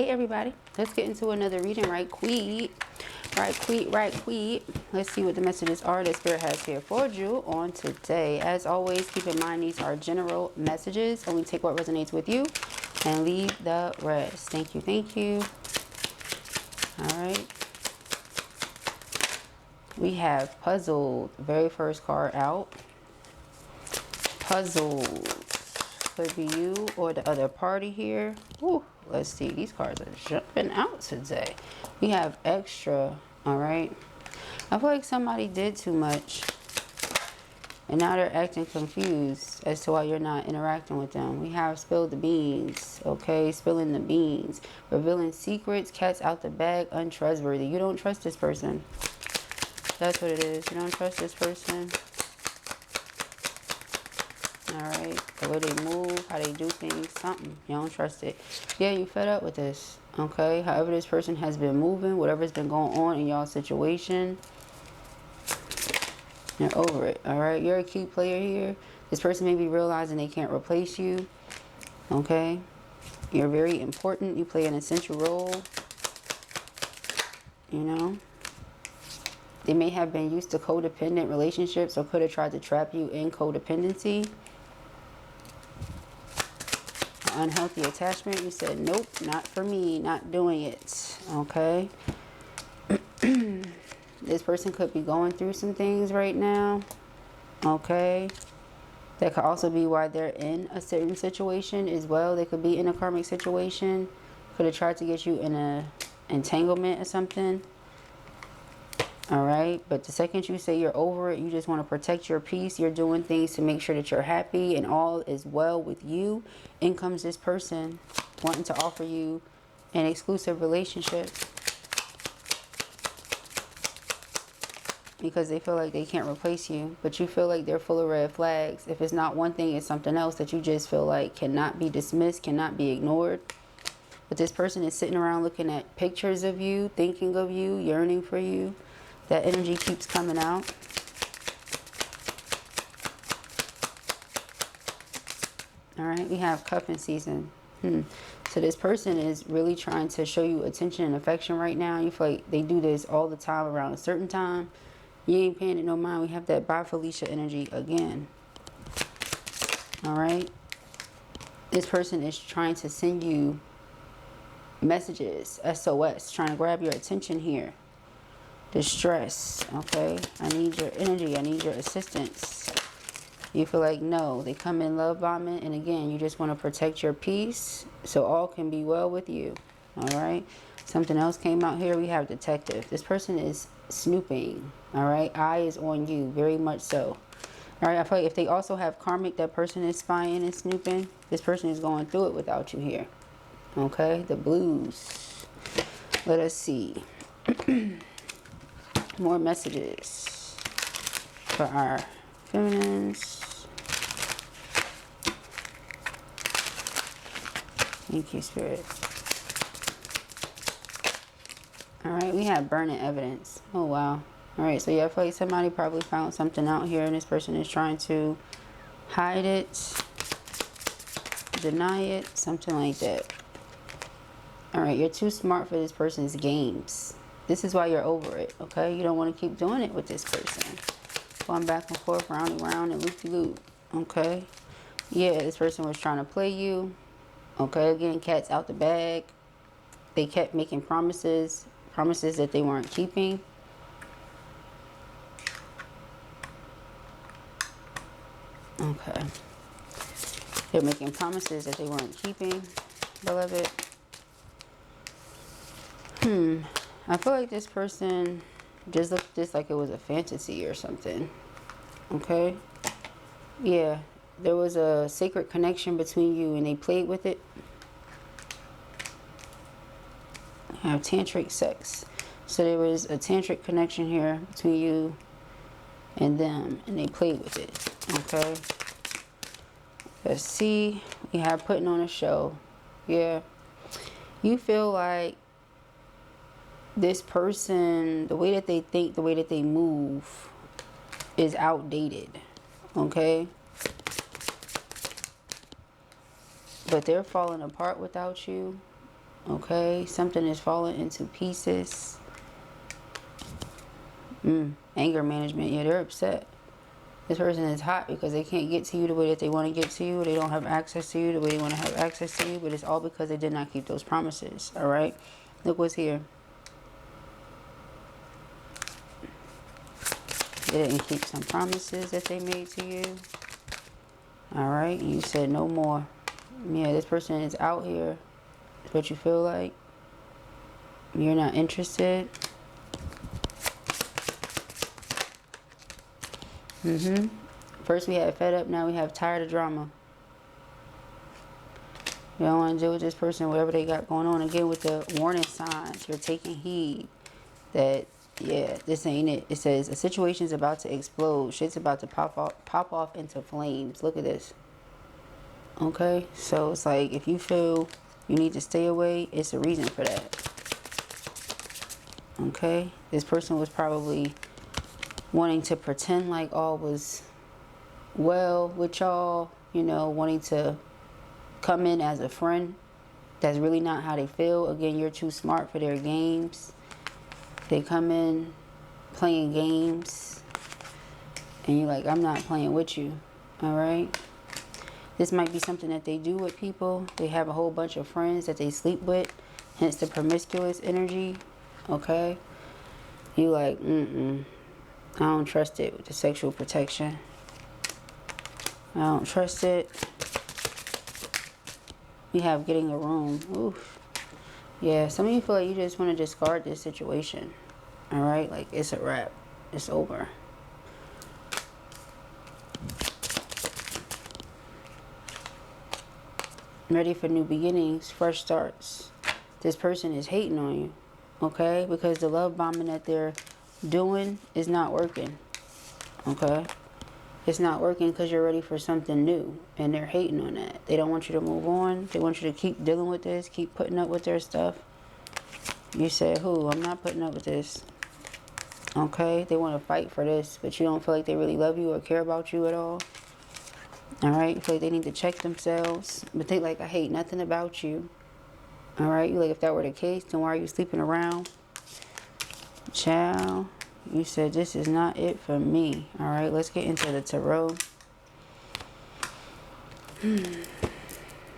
Hey everybody, let's get into another reading right quick. Let's see what the messages are that Spirit has here for you on today. As always, keep in mind these are general messages. Only take what resonates with you and leave the rest. Thank you, thank you. Alright. We have puzzled. Very first card out. Puzzled. Could be you or the other party here. Ooh, let's see. These cards are jumping out today. We have extra. All right. I feel like somebody did too much. And now they're acting confused as to why you're not interacting with them. We have spilled the beans. Okay. Spilling the beans. Revealing secrets. Cats out the bag. Untrustworthy. You don't trust this person. That's what it is. You don't trust this person. Alright, the way they move, how they do things, something. You don't trust it. Yeah, you fed up with this. Okay, however this person has been moving, whatever's been going on in y'all's situation, you're over it. Alright, you're a key player here. This person may be realizing they can't replace you. Okay, you're very important. You play an essential role. You know, they may have been used to codependent relationships or could have tried to trap you in codependency. Unhealthy attachment. You said, nope, not for me, not doing it. Okay. This person could be going through some things right now. Okay. That could also be why they're in a certain situation as well. They could be in a karmic situation. Could have tried to get you in a entanglement or something. All right, but the second you say you're over it, you just want to protect your peace. You're doing things to make sure that you're happy and all is well with you. In comes this person wanting to offer you an exclusive relationship because they feel like they can't replace you, but you feel like they're full of red flags. If it's not one thing, it's something else that you just feel like cannot be dismissed, cannot be ignored. But this person is sitting around looking at pictures of you, thinking of you, yearning for you. That energy keeps coming out. All right, we have cuffing season. So this person is really trying to show you attention and affection right now. You feel like they do this all the time around a certain time. You ain't paying it no mind. We have that Bye Felicia energy again. All right. This person is trying to send you messages, SOS, trying to grab your attention here. Distress. Okay, I need your energy, I need your assistance. You feel like no, they come in love bombing, and again you just want to protect your peace so all can be well with you. All right, something else came out here. We have detective. This person is snooping. All right, eye is on you, very much so. All right, I feel like if they also have karmic, that person is spying and snooping. This person is going through it without you here. Okay, the blues. Let us see. More messages for our feminines. Thank you, Spirit. Alright, we have burning evidence. Oh, wow. Alright, so yeah, I feel like somebody probably found something out here and this person is trying to hide it, deny it, something like that. Alright, you're too smart for this person's games. This is why you're over it, okay? You don't want to keep doing it with this person. Going back and forth, round and round, and loop-de-loop, okay? Yeah, this person was trying to play you. Okay, again, cats out the bag. They kept making promises that they weren't keeping. Okay. They're making promises that they weren't keeping, beloved. I feel like this person just looked at this like it was a fantasy or something. Okay? Yeah. There was a sacred connection between you and they played with it. You have tantric sex. So there was a tantric connection here between you and them and they played with it. Okay? Let's see. We have putting on a show. Yeah. You feel like this person, the way that they think, the way that they move is outdated. Okay? But they're falling apart without you. Okay, something is falling into pieces. Anger management. Yeah, they're upset. This person is hot because they can't get to you the way that they want to get to you. They don't have access to you the way they want to have access to you. But it's all because they did not keep those promises. All right, look what's here. They didn't keep some promises that they made to you. All right, and you said no more. Yeah, this person is out here. That's what you feel like. You're not interested. First we had fed up, now we have tired of drama. You don't want to deal with this person, whatever they got going on. Again, with the warning signs, you're taking heed that, yeah, this ain't it. It says a situation is about to explode. Shit's about to pop off into flames. Look at this. Okay, so it's like if you feel you need to stay away, it's a reason for that. Okay, this person was probably wanting to pretend like all was well with y'all, you know, wanting to come in as a friend. That's really not how they feel. Again, you're too smart for their games. They come in playing games and you're like, I'm not playing with you. All right, this might be something that they do with people. They have a whole bunch of friends that they sleep with, hence the promiscuous energy. Okay, you like, I don't trust it with the sexual protection. I don't trust it. We have getting a room. Oof. Yeah, some of you feel like you just want to discard this situation. All right, like it's a wrap. It's over. Ready for new beginnings, fresh starts. This person is hating on you, okay? Because the love bombing that they're doing is not working, okay? It's not working because you're ready for something new, and they're hating on that. They don't want you to move on. They want you to keep dealing with this, keep putting up with their stuff. You said, who? I'm not putting up with this. Okay? They want to fight for this, but you don't feel like they really love you or care about you at all. All right? You feel like they need to check themselves, but they like, I hate nothing about you. All right? You like, if that were the case, then why are you sleeping around? Child. You said, this is not it for me. All right, let's get into the tarot.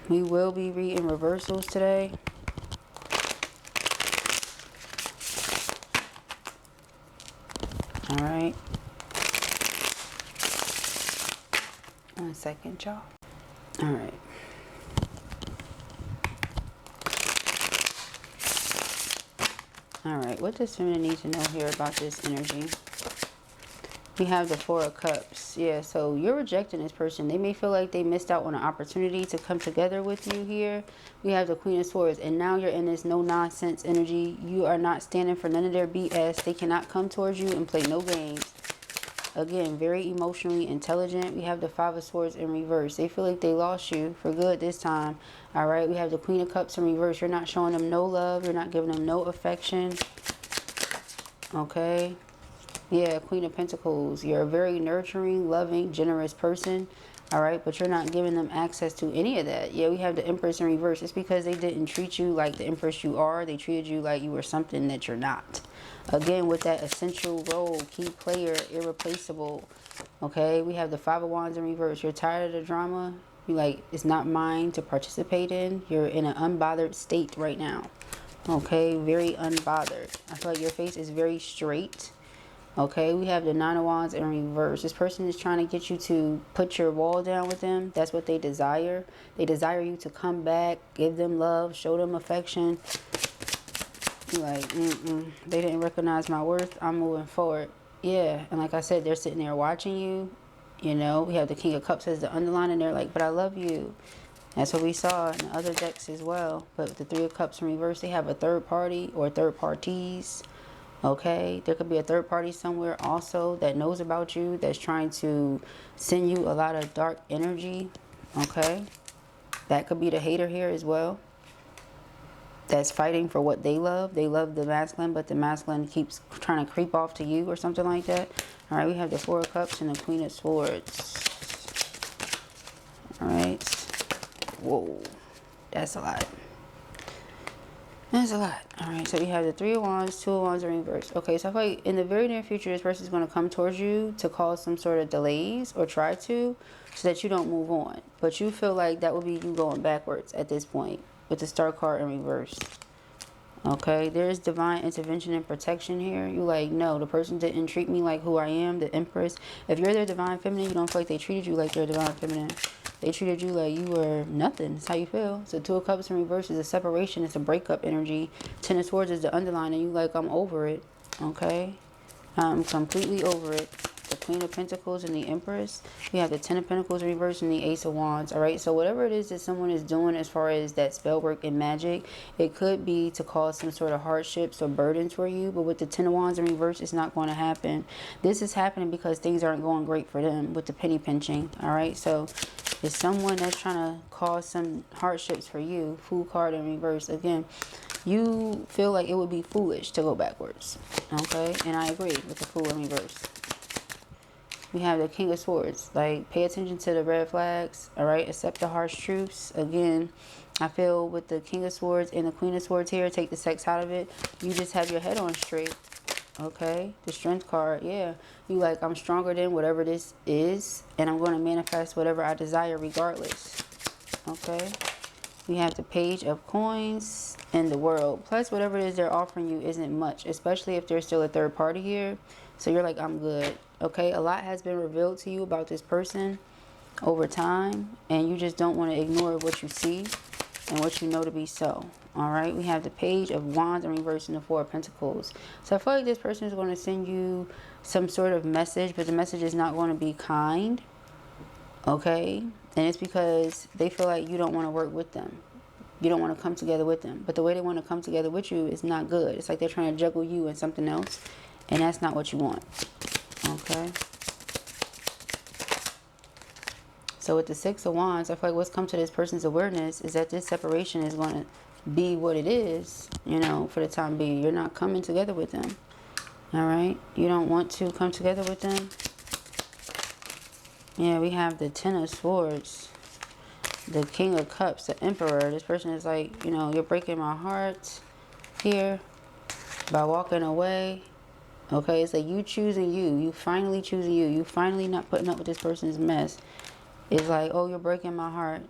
We will be reading reversals today. All right. 1 second, y'all. All right. All right, what does feminine need to know here about this energy? We have the Four of Cups. Yeah, so you're rejecting this person. They may feel like they missed out on an opportunity to come together with you here. We have the Queen of Swords, and now you're in this no-nonsense energy. You are not standing for none of their BS. They cannot come towards you and play no games. Again, very emotionally intelligent. We have the Five of Swords in reverse. They feel like they lost you for good this time. All right, we have the Queen of Cups in reverse. You're not showing them no love. You're not giving them no affection. Okay. Yeah, Queen of Pentacles. You're a very nurturing, loving, generous person. All right, but you're not giving them access to any of that. Yeah, we have the Empress in reverse. It's because they didn't treat you like the Empress you are. They treated you like you were something that you're not. Again, with that essential role, key player, irreplaceable. Okay, we have the Five of Wands in reverse. You're tired of the drama. You like, it's not mine to participate in. You're in an unbothered state right now. Okay, very unbothered. I feel like your face is very straight. Okay, we have the Nine of Wands in reverse. This person is trying to get you to put your wall down with them. That's what they desire. They desire you to come back, give them love, show them affection. You're like, they didn't recognize my worth. I'm moving forward. Yeah, and like I said, they're sitting there watching you. You know, we have the King of Cups as the underline, and they're like, but I love you. That's what we saw in the other decks as well. But with the Three of Cups in reverse, they have a third party or third parties. Okay, there could be a third party somewhere also that knows about you, that's trying to send you a lot of dark energy. Okay, that could be the hater here as well, that's fighting for what they love. They love the masculine, but the masculine keeps trying to creep off to you or something like that. All right, we have the Four of Cups and the Queen of Swords. All right, whoa, that's a lot. That's a lot. All right, so we have the 3 of Wands, 2 of Wands in reverse. Okay, so I feel like in the very near future, this person is going to come towards you to cause some sort of delays or try to, so that you don't move on. But you feel like that would be you going backwards at this point with the Star card in reverse. Okay, there's divine intervention and protection here. You like, no, the person didn't treat me like who I am, the Empress. If you're their divine feminine, you don't feel like they treated you like they're divine feminine. They treated you like you were nothing. That's how you feel. So 2 of Cups in reverse is a separation. It's a breakup energy. 10 of Swords is the underline, and you like, I'm over it. Okay? I'm completely over it. The Queen of Pentacles and the Empress. We have the 10 of Pentacles in reverse and the Ace of Wands. Alright, so whatever it is that someone is doing as far as that spell work and magic, it could be to cause some sort of hardships or burdens for you. But with the 10 of Wands in reverse, it's not going to happen. This is happening because things aren't going great for them with the penny pinching. Alright, so it's someone that's trying to cause some hardships for you. Fool card in reverse. Again, you feel like it would be foolish to go backwards. Okay, and I agree with the Fool in reverse. We have the King of Swords. Like, pay attention to the red flags. All right, accept the harsh truths. Again, I feel with the King of Swords and the Queen of Swords here, take the sex out of it. You just have your head on straight. Okay, the Strength card. Yeah, you like, I'm stronger than whatever this is, and I'm going to manifest whatever I desire regardless. Okay, we have the Page of Coins and the World. Plus, whatever it is they're offering you isn't much, especially if there's still a third party here. So you're like, I'm good. Okay, a lot has been revealed to you about this person over time, and you just don't want to ignore what you see and what you know to be so. All right, we have the Page of Wands in reverse and the 4 of Pentacles. So I feel like this person is going to send you some sort of message, but the message is not going to be kind. Okay, and it's because they feel like you don't want to work with them. You don't want to come together with them. But the way they want to come together with you is not good. It's like they're trying to juggle you and something else, and that's not what you want. Okay. So with the 6 of Wands, I feel like what's come to this person's awareness is that this separation is going to be what it is, you know, for the time being. You're not coming together with them. All right. You don't want to come together with them. Yeah, we have the 10 of Swords, the King of Cups, the Emperor. This person is like, you know, you're breaking my heart here by walking away. Okay, it's like you choosing you. You finally choosing you. You finally not putting up with this person's mess. It's like, oh, you're breaking my heart.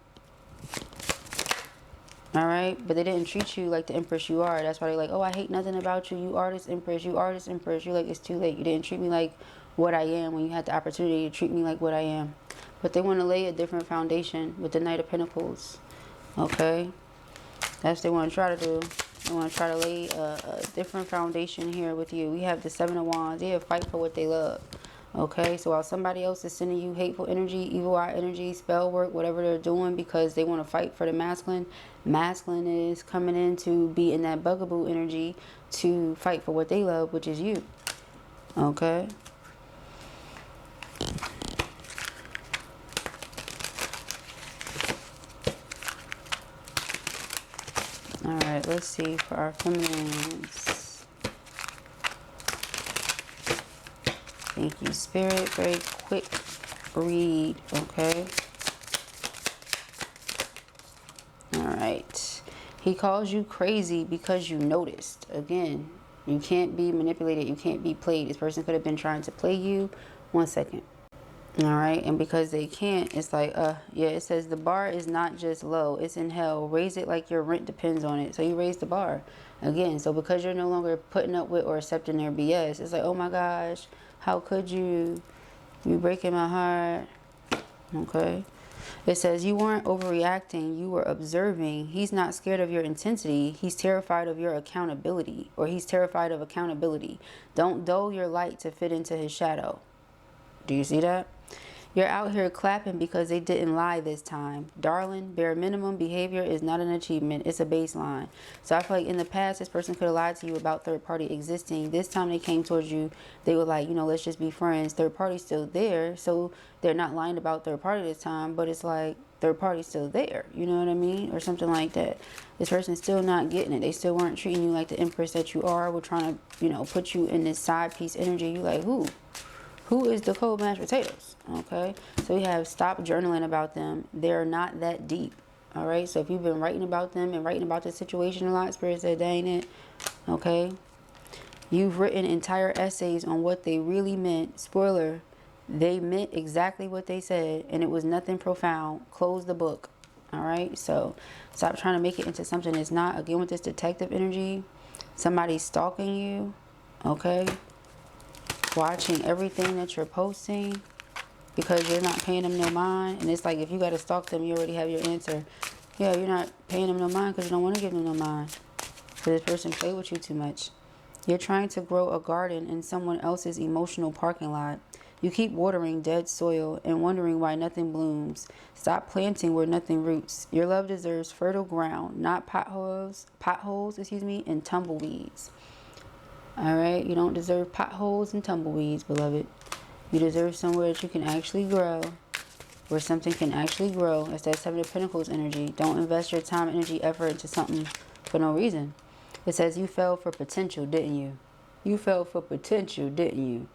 All right, but they didn't treat you like the Empress you are. That's why they're like, oh, I hate nothing about you. You are this Empress. You are this Empress. You're like, it's too late. You didn't treat me like what I am when you had the opportunity to treat me like what I am. But they want to lay a different foundation with the Knight of Pentacles. Okay, that's what they want to try to do. They want to try to lay a different foundation here with you. We have the 7 of Wands. They fight for what they love. Okay, so while somebody else is sending you hateful energy, evil eye energy, spell work, whatever they're doing because they want to fight for the masculine, masculine is coming in to be in that bugaboo energy to fight for what they love, which is you. Okay. All right, let's see for our feminines. Thank you, Spirit. Very quick read, okay? All right. He calls you crazy because you noticed. Again, you can't be manipulated. You can't be played. This person could have been trying to play you. 1 second. All right, and because they can't, it's like, yeah, it says the bar is not just low, it's in hell. Raise it like your rent depends on it. So you raise the bar again. So because you're no longer putting up with or accepting their BS, it's like, oh my gosh, how could you? You breaking my heart. Okay. It says you weren't overreacting, you were observing. He's not scared of your intensity. He's terrified of your accountability, or he's terrified of accountability. Don't dull your light to fit into his shadow. Do you see that? You're out here clapping because they didn't lie this time. Darling, bare minimum behavior is not an achievement. It's a baseline. So I feel like in the past, this person could have lied to you about third party existing. This time they came towards you, they were like, you know, let's just be friends. Third party's still there. So they're not lying about third party this time, but it's like third party's still there. You know what I mean? Or something like that. This person's still not getting it. They still weren't treating you like the Empress that you are. We're trying to, you know, put you in this side piece energy. You like, who? Who is the cold mashed potatoes? Okay, so we have stop journaling about them. They're not that deep. All right, so if you've been writing about them and writing about the situation a lot, Spirit said that ain't it. Okay, you've written entire essays on what they really meant. Spoiler, they meant exactly what they said, and it was nothing profound. Close the book. All right, so stop trying to make it into something it's not. Again, with this detective energy, somebody's stalking you. Okay, watching everything that you're posting because you're not paying them no mind. And it's like, if you got to stalk them, you already have your answer. Yeah, you're not paying them no mind because you don't want to give them no mind. Because this person played with you too much. You're trying to grow a garden in someone else's emotional parking lot. You keep watering dead soil and wondering why nothing blooms. Stop planting where nothing roots. Your love deserves fertile ground, not potholes, and tumbleweeds. All right, you don't deserve potholes and tumbleweeds, beloved. You deserve somewhere that you can actually grow, where something can actually grow. That's that Seven of Pentacles energy. Don't invest your time, energy, effort into something for no reason. It says you fell for potential, didn't you? You fell for potential, didn't you?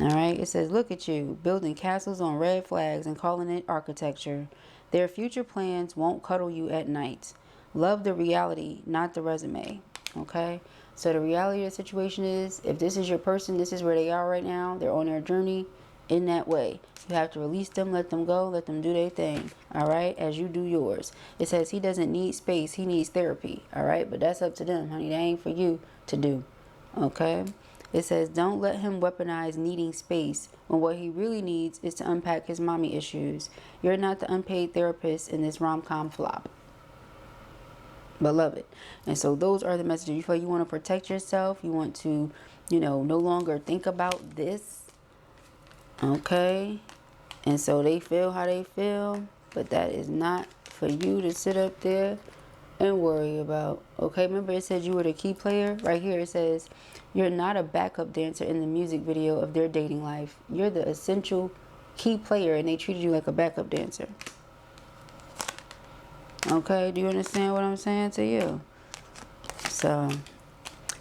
All right. It says, look at you, building castles on red flags and calling it architecture. Their future plans won't cuddle you at night. Love the reality, not the resume. Okay. So the reality of the situation is, if this is your person, this is where they are right now. They're on their journey in that way. You have to release them, let them go, let them do their thing. All right. As you do yours. It says he doesn't need space. He needs therapy. All right. But that's up to them, honey. That ain't for you to do. Okay. It says, don't let him weaponize needing space when what he really needs is to unpack his mommy issues. You're not the unpaid therapist in this rom-com flop. Beloved. And so those are the messages. You feel like you want to protect yourself. You want to, no longer think about this. Okay. And so they feel how they feel. But that is not for you to sit up there and worry about. Okay, remember it said you were the key player. Right here it says you're not a backup dancer in the music video of their dating life. You're the essential key player, and they treated you like a backup dancer. Okay, do you understand what I'm saying to you? So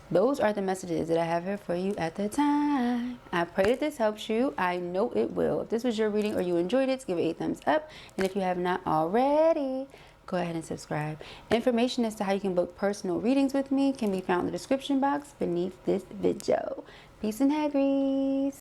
those are the messages that I have here for you at the time. I pray that this helps you. I know it will. If this was your reading or you enjoyed it, give it a thumbs up. And if you have not already, go ahead and subscribe. Information as to how you can book personal readings with me can be found in the description box beneath this video. Peace and haggries.